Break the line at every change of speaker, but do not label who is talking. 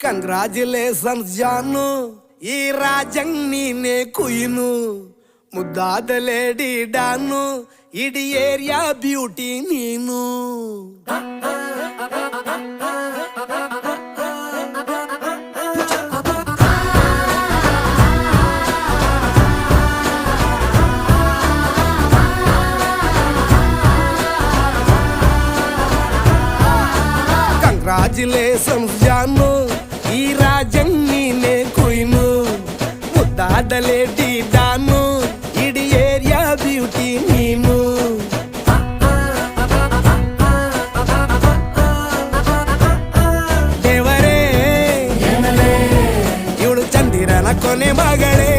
Congratulations ಜಾನು, ಈ ರಾಜಂಗ್ ನೀನೆ ಕುಯ್ನು, ಮುದ್ದಾದ ಲೇಡಿ ಡಾನು, ಇಡೀ ಏರಿಯಾ ಬ್ಯೂಟಿ ನೀನು. ಕಂಗ್ರಾಚುಲೇಷನ್ಸ್ ಜಾನು, ಈ ರಾಜಂಗ್ ನೀನೆ ಕುಯ್ನು, ಮುದ್ದಾದ ಲೇಡಿ ಡಾನು, ಇಡೀ ಏರಿಯಾ ಬ್ಯೂಟಿ ನೀನು. ದೇವರೇ ಇವಳು ಚಂದಿರನ ಕೊನೆ ಮಗಳೇ.